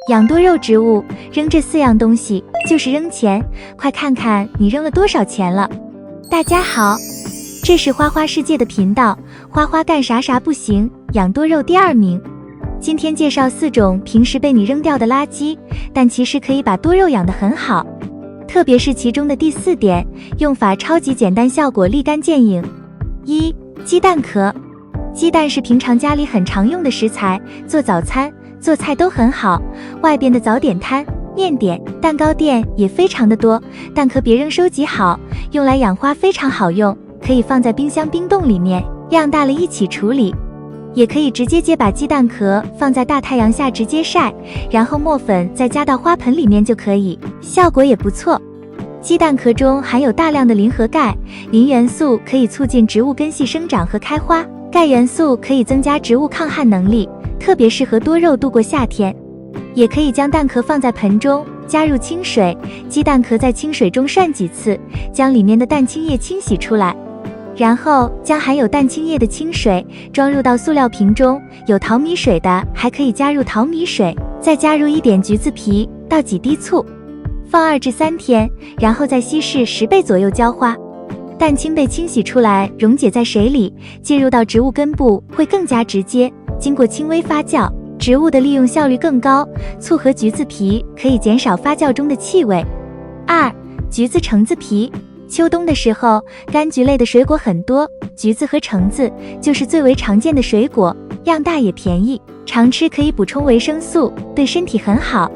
养多肉植物，扔这4样东西就是扔钱，快看看你扔了多少钱了。大家好，这是花花世界的频道，花花干啥啥不行，养多肉第2名。今天介绍4种平时被你扔掉的垃圾，但其实可以把多肉养得很好。特别是其中的第4点，用法超级简单，效果立竿见影。1. 鸡蛋壳。鸡蛋是平常家里很常用的食材，做早餐、做菜都很好。外边的早点摊、面点、蛋糕店也非常的多，蛋壳别扔，收集好，用来养花非常好用，可以放在冰箱冰冻里面，量大了一起处理。也可以直接把鸡蛋壳放在大太阳下直接晒，然后磨粉再加到花盆里面就可以，效果也不错。鸡蛋壳中含有大量的磷和钙，磷元素可以促进植物根系生长和开花，钙元素可以增加植物抗旱能力，特别适合多肉度过夏天。也可以将蛋壳放在盆中，加入清水，鸡蛋壳在清水中涮几次，将里面的蛋清液清洗出来，然后将含有蛋清液的清水装入到塑料瓶中，有淘米水的还可以加入淘米水，再加入一点橘子皮，倒几滴醋，放2至3天，然后再稀释10倍左右浇花。蛋清被清洗出来，溶解在水里，进入到植物根部会更加直接，经过轻微发酵，植物的利用效率更高。醋和橘子皮可以减少发酵中的气味。2. 橘子橙子皮。秋冬的时候，柑橘类的水果很多，橘子和橙子就是最为常见的水果，量大也便宜，常吃可以补充维生素，对身体很好。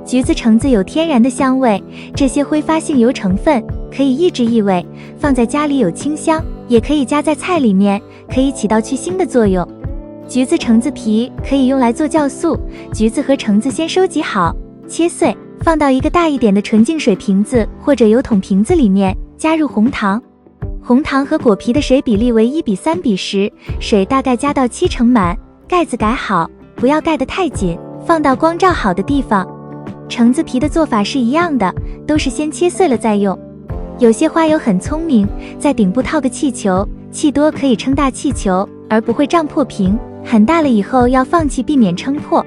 橘子、橙子有天然的香味，这些挥发性油成分可以抑制异味，放在家里有清香，也可以加在菜里面，可以起到去腥的作用。橘子、橙子皮可以用来做酵素，橘子和橙子先收集好，切碎，放到一个大一点的纯净水瓶子或者油桶瓶子里面，加入红糖。红糖和果皮的水比例为1:3:10，水大概加到70%满，盖子改好，不要盖得太紧，放到光照好的地方。橙子皮的做法是一样的，都是先切碎了再用。有些花友很聪明，在顶部套个气球，气多可以撑大气球，而不会胀破瓶，很大了以后要放气，避免撑破。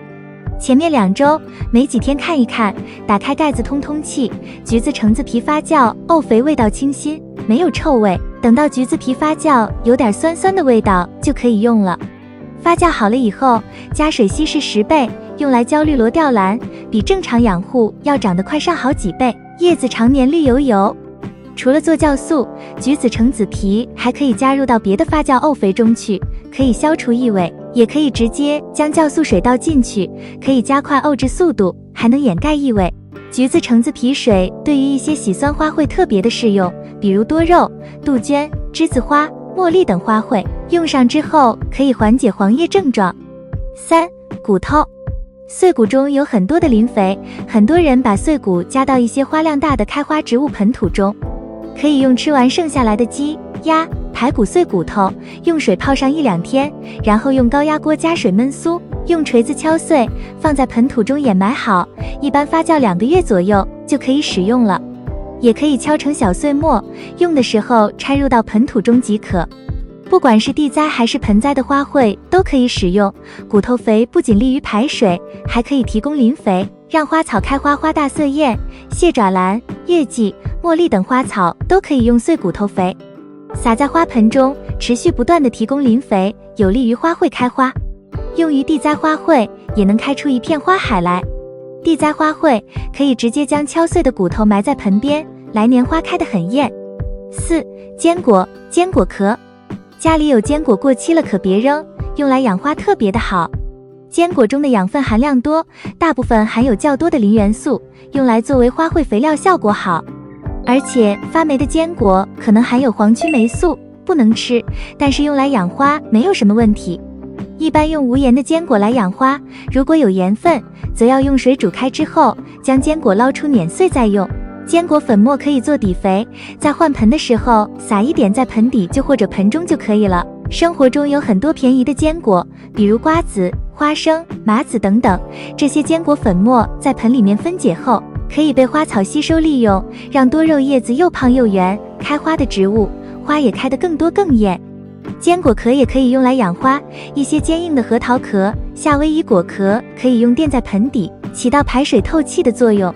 前面2周，没几天看一看，打开盖子通通气，橘子橙子皮发酵沤肥，味道清新，没有臭味，等到橘子皮发酵有点酸酸的味道就可以用了。发酵好了以后，加水稀释10倍，用来浇绿萝吊兰，比正常养护要长得快上好几倍，叶子常年绿油油。除了做酵素，橘子橙子皮还可以加入到别的发酵沤肥中去，可以消除异味，也可以直接将酵素水倒进去，可以加快沤制速度，还能掩盖异味。橘子橙子皮水对于一些喜酸花卉特别的适用，比如多肉、杜鹃、栀子花、茉莉等花卉，用上之后可以缓解黄叶症状。3. 骨头。碎骨中有很多的磷肥，很多人把碎骨加到一些花量大的开花植物盆土中，可以用吃完剩下来的鸡、鸭、排骨碎骨头，用水泡上1-2天，然后用高压锅加水焖酥，用锤子敲碎，放在盆土中掩埋好，一般发酵2个月左右就可以使用了。也可以敲成小碎末，用的时候掺入到盆土中即可。不管是地栽还是盆栽的花卉都可以使用。骨头肥不仅利于排水，还可以提供磷肥，让花草开花，花大色艳。蟹爪兰、月季、茉莉等花草都可以用碎骨头肥，撒在花盆中，持续不断地提供磷肥，有利于花卉开花。用于地栽花卉，也能开出一片花海来。地栽花卉可以直接将敲碎的骨头埋在盆边，来年花开得很艳。4. 坚果。坚果壳。家里有坚果过期了可别扔，用来养花特别的好。坚果中的养分含量多，大部分含有较多的磷元素，用来作为花卉肥料效果好。而且发霉的坚果可能含有黄曲霉素，不能吃，但是用来养花没有什么问题。一般用无盐的坚果来养花，如果有盐分，则要用水煮开之后，将坚果捞出碾碎再用。坚果粉末可以做底肥，在换盆的时候撒一点在盆底或者盆中就可以了。生活中有很多便宜的坚果，比如瓜子、花生、麻子等等，这些坚果粉末在盆里面分解后，可以被花草吸收利用，让多肉叶子又胖又圆，开花的植物花也开得更多更艳。坚果壳也可以用来养花，一些坚硬的核桃壳夏威夷果壳可以用垫在盆底，起到排水透气的作用。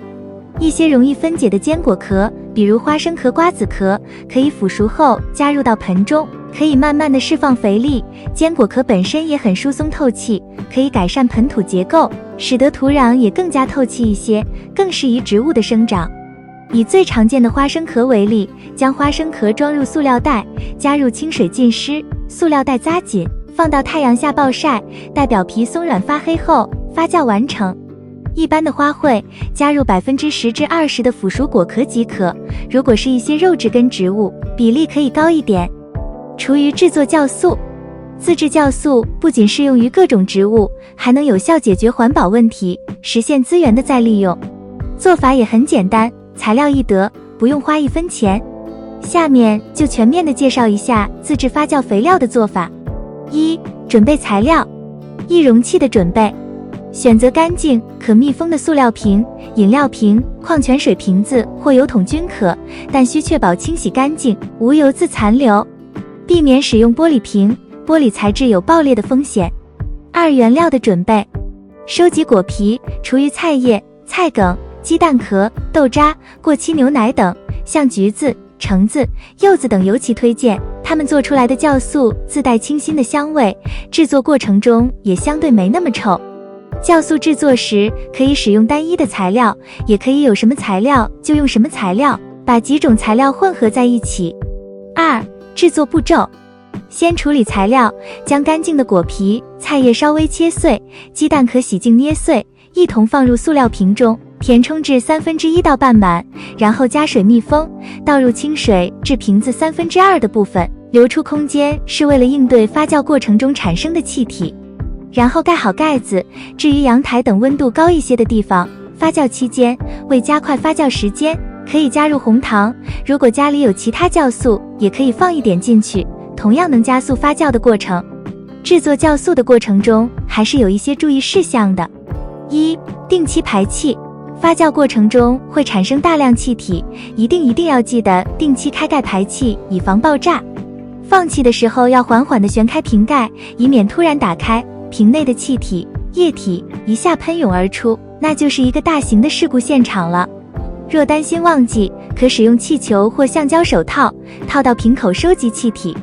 一些容易分解的坚果壳，比如花生壳、瓜子壳，可以腐熟后加入到盆中，可以慢慢的释放肥力。坚果壳本身也很疏松透气，可以改善盆土结构，使得土壤也更加透气一些，更适宜植物的生长。以最常见的花生壳为例，将花生壳装入塑料袋，加入清水浸湿，塑料袋扎紧，放到太阳下暴晒，待表皮松软发黑后，发酵完成。一般的花卉加入10%至20%的腐熟果壳即可，如果是一些肉质根植物，比例可以高一点。厨余制作酵素。自制酵素不仅适用于各种植物，还能有效解决环保问题，实现资源的再利用。做法也很简单，材料易得，不用花1分钱。下面就全面的介绍一下自制发酵肥料的做法。1、准备材料。1容器的准备。选择干净、可密封的塑料瓶、饮料瓶、矿泉水瓶子或油桶均可，但需确保清洗干净，无油渍残留。避免使用玻璃瓶，玻璃材质有爆裂的风险。2、原料的准备。收集果皮、厨余菜叶、菜梗、鸡蛋壳、豆渣、过期牛奶等，像橘子、橙子、柚子等尤其推荐，它们做出来的酵素自带清新的香味，制作过程中也相对没那么臭。酵素制作时可以使用单一的材料，也可以有什么材料就用什么材料，把几种材料混合在一起。2、制作步骤。先处理材料，将干净的果皮、菜叶稍微切碎，鸡蛋壳洗净捏碎，一同放入塑料瓶中，填充至1/3到半满，然后加水密封，倒入清水至瓶子2/3的部分，留出空间是为了应对发酵过程中产生的气体。然后盖好盖子，置于阳台等温度高一些的地方。发酵期间，为加快发酵时间，可以加入红糖，如果家里有其他酵素，也可以放一点进去，同样能加速发酵的过程。制作酵素的过程中，还是有一些注意事项的。1、定期排气。发酵过程中会产生大量气体，一定要记得定期开盖排气，以防爆炸。放气的时候要缓缓地旋开瓶盖，以免突然打开，瓶内的气体、液体一下喷涌而出，那就是一个大型的事故现场了。若担心忘记，可使用气球或橡胶手套套到瓶口收集气体。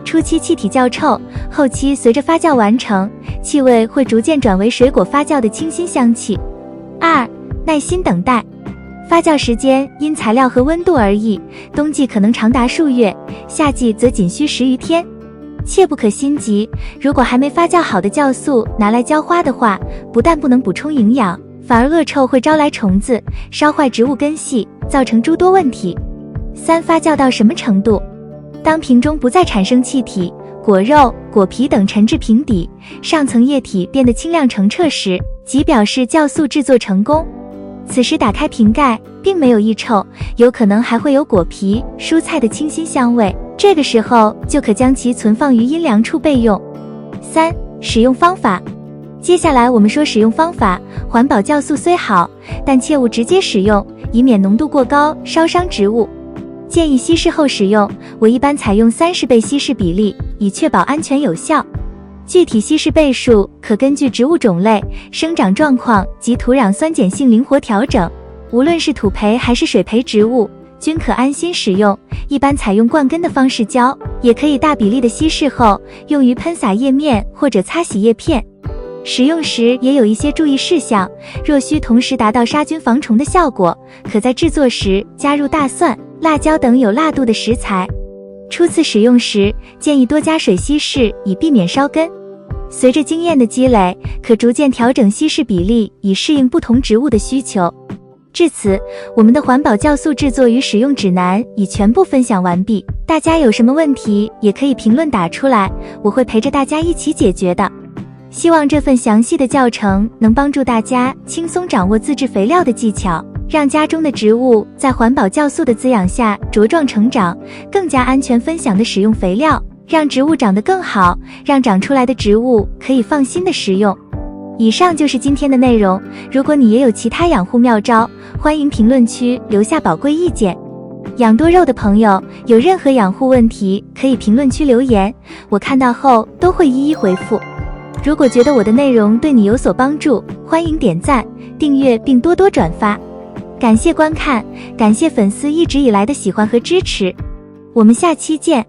初期气体较臭，后期随着发酵完成，气味会逐渐转为水果发酵的清新香气。2、耐心等待。发酵时间因材料和温度而异，冬季可能长达数月，夏季则仅需10余天。切不可心急，如果还没发酵好的酵素拿来浇花的话，不但不能补充营养，反而恶臭会招来虫子，烧坏植物根系，造成诸多问题。3、发酵到什么程度？当瓶中不再产生气体，果肉、果皮等沉至瓶底，上层液体变得清亮澄澈时，即表示酵素制作成功。此时打开瓶盖，并没有异臭，有可能还会有果皮、蔬菜的清新香味，这个时候就可将其存放于阴凉处备用。3、使用方法。接下来我们说使用方法。环保酵素虽好，但切勿直接使用，以免浓度过高烧伤植物。建议稀释后使用，我一般采用30倍稀释比例，以确保安全有效。具体稀释倍数可根据植物种类、生长状况及土壤酸碱性灵活调整，无论是土培还是水培植物，均可安心使用。一般采用灌根的方式浇，也可以大比例的稀释后用于喷洒叶面或者擦洗叶片。使用时也有一些注意事项，若需同时达到杀菌防虫的效果，可在制作时加入大蒜、辣椒等有辣度的食材。初次使用时，建议多加水稀释，以避免烧根。随着经验的积累，可逐渐调整稀释比例，以适应不同植物的需求。至此，我们的环保酵素制作与使用指南已全部分享完毕。大家有什么问题，也可以评论打出来，我会陪着大家一起解决的。希望这份详细的教程能帮助大家轻松掌握自制肥料的技巧，让家中的植物在环保酵素的滋养下茁壮成长，更加安全分享的使用肥料，让植物长得更好，让长出来的植物可以放心的食用。以上就是今天的内容，如果你也有其他养护妙招，欢迎评论区留下宝贵意见。养多肉的朋友有任何养护问题，可以评论区留言，我看到后都会一一回复。如果觉得我的内容对你有所帮助，欢迎点赞、订阅并多多转发。感谢观看，感谢粉丝一直以来的喜欢和支持，我们下期见。